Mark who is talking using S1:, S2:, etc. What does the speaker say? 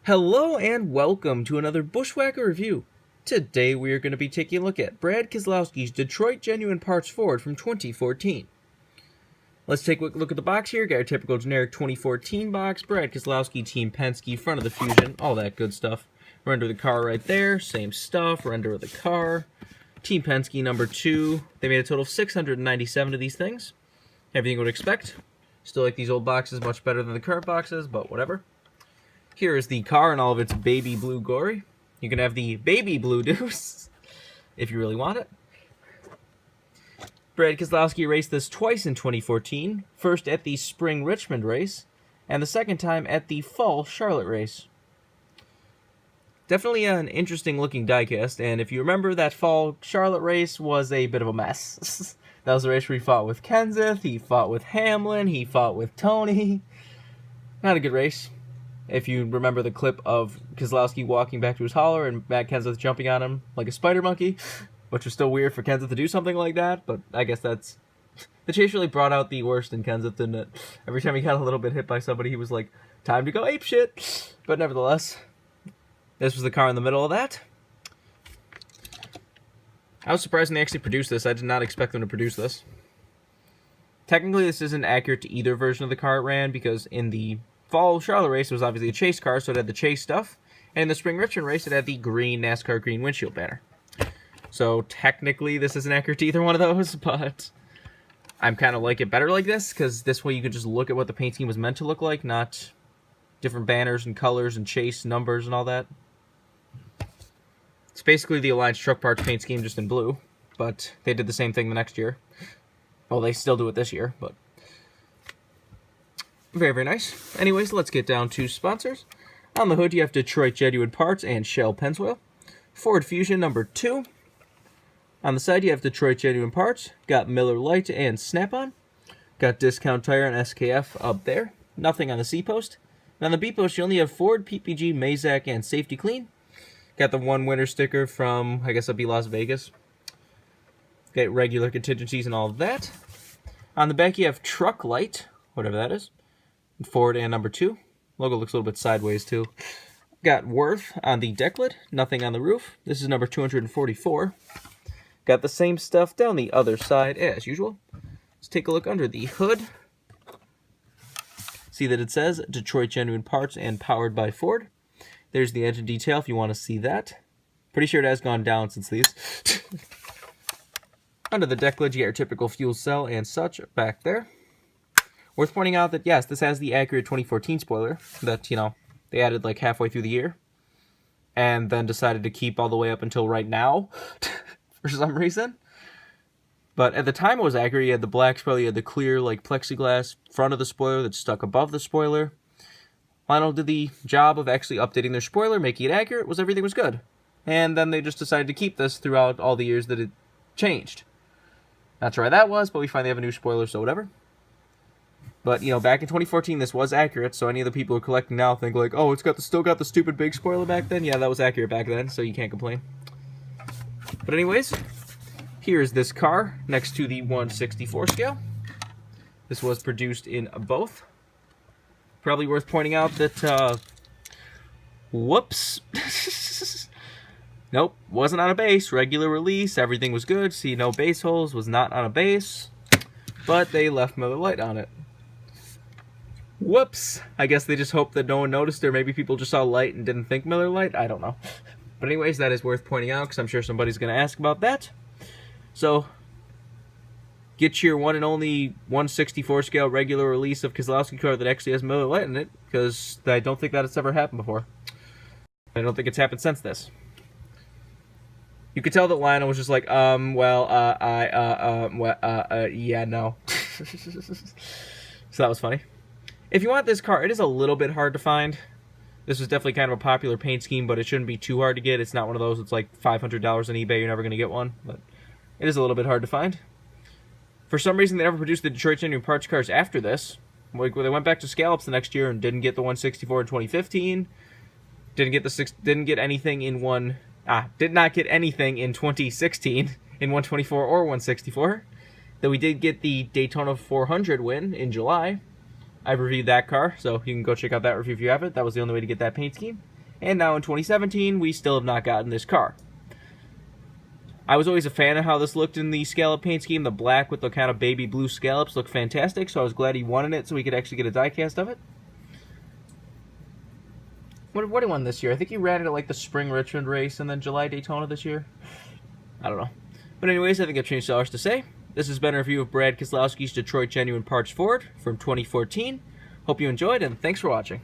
S1: Hello and welcome to another Bushwhacker review. Today we are going to be taking a look at Brad Keselowski's Detroit Genuine Parts Ford from 2014. Let's take a look at the box here. Got our typical generic 2014 box. Brad Keselowski, Team Penske, front of the Fusion, all that good stuff. Render of the car right there, same stuff. Render of the car. Team Penske number 2. They made a total of 697 of these things. Everything you would expect. Still like these old boxes much better than the current boxes, but whatever. Here is the car in all of its baby blue glory. You can have the baby blue deuce if you really want it. Brad Keselowski raced this twice in 2014. First at the spring Richmond race, and the second time at the fall Charlotte race. Definitely an interesting looking diecast, and if you remember, that fall Charlotte race was a bit of a mess. That was the race where he fought with Kenseth, he fought with Hamlin, he fought with Tony. Not a good race. If you remember the clip of Keselowski walking back to his hauler and Matt Kenseth jumping on him like a spider monkey, which was still weird for Kenseth to do something like that, but I guess that's... The chase really brought out the worst in Kenseth, didn't it? Every time he got a little bit hit by somebody, he was like, time to go apeshit. But nevertheless, this was the car in the middle of that. I was surprised when they actually produced this. I did not expect them to produce this. Technically, this isn't accurate to either version of the car it ran, because in the fall Charlotte race, it was obviously a chase car, so it had the chase stuff. And in the spring Richmond race, it had the green NASCAR green windshield banner. So technically, this isn't accurate to either one of those, but I'm kind of like it better like this, because this way you can just look at what the paint scheme was meant to look like, not different banners and colors and chase numbers and all that. It's basically the Alliance Truck Parts paint scheme just in blue, but they did the same thing the next year. Well, they still do it this year, but very, very nice. Anyways, let's get down to sponsors. On the hood, you have Detroit Genuine Parts and Shell Pennzoil. Ford Fusion number 2. On the side, you have Detroit Genuine Parts. Got Miller Lite and Snap-on. Got Discount Tire and SKF up there. Nothing on the C-post. And on the B-post, you only have Ford, PPG, Mazak, and Safety Clean. Got the one winner sticker from, I guess it'll be Las Vegas. Got regular contingencies and all of that. On the back, you have Truck Light, whatever that is. Ford and number 2. Logo looks a little bit sideways, too. Got Worth on the deck lid. Nothing on the roof. This is number 244. Got the same stuff down the other side as usual. Let's take a look under the hood. See that it says Detroit Genuine Parts and powered by Ford. There's the engine detail if you want to see that. Pretty sure it has gone down since these. Under the deck lid, you get your typical fuel cell and such back there. Worth pointing out that, yes, this has the accurate 2014 spoiler that, you know, they added like halfway through the year. And then decided to keep all the way up until right now, for some reason. But at the time it was accurate. You had the black spoiler, you had the clear, like, plexiglass front of the spoiler that's stuck above the spoiler. Lionel did the job of actually updating their spoiler, making it accurate, everything was good. And then they just decided to keep this throughout all the years that it changed. Not sure why that was, but we finally have a new spoiler, so whatever. But, you know, back in 2014, this was accurate, so any of the people who are collecting now think like, oh, it's still got the stupid big spoiler back then? Yeah, that was accurate back then, so you can't complain. But anyways, here's this car next to the 1/64 scale. This was produced in both. Probably worth pointing out that, whoops. Nope, wasn't on a base. Regular release, everything was good. See, no base holes, was not on a base. But they left Miller Lite on it. Whoops. I guess they just hoped that no one noticed, or maybe people just saw light and didn't think Miller Lite. I don't know. But anyways, that is worth pointing out, because I'm sure somebody's going to ask about that. So, get your one and only 1/64 scale regular release of Keselowski car that actually has Miller Lite in it, because I don't think that it's ever happened before. I don't think it's happened since this. You could tell that Lionel was just like, yeah, no. So that was funny. If you want this car, it is a little bit hard to find. This was definitely kind of a popular paint scheme, but it shouldn't be too hard to get. It's not one of those, it's like $500 on eBay, you're never going to get one. But it is a little bit hard to find. For some reason, they never produced the Detroit Genuine Parts cars after this. Like, they went back to scallops the next year and didn't get the 1/64 in 2015. Did not get anything in 2016 in 1/24 or 1/64. Though we did get the Daytona 400 win in July. I reviewed that car, so you can go check out that review if you have it. That was the only way to get that paint scheme. And now in 2017, we still have not gotten this car. I was always a fan of how this looked in the scallop paint scheme. The black with the kind of baby blue scallops looked fantastic, so I was glad he won in it so we could actually get a diecast of it. What did he win this year? I think he ran it at like the Spring Richmond race and then July Daytona this year. I don't know. But anyways, I think I've changed all to say. This has been a review of Brad Keselowski's Detroit Genuine Parts Ford from 2014. Hope you enjoyed, and thanks for watching.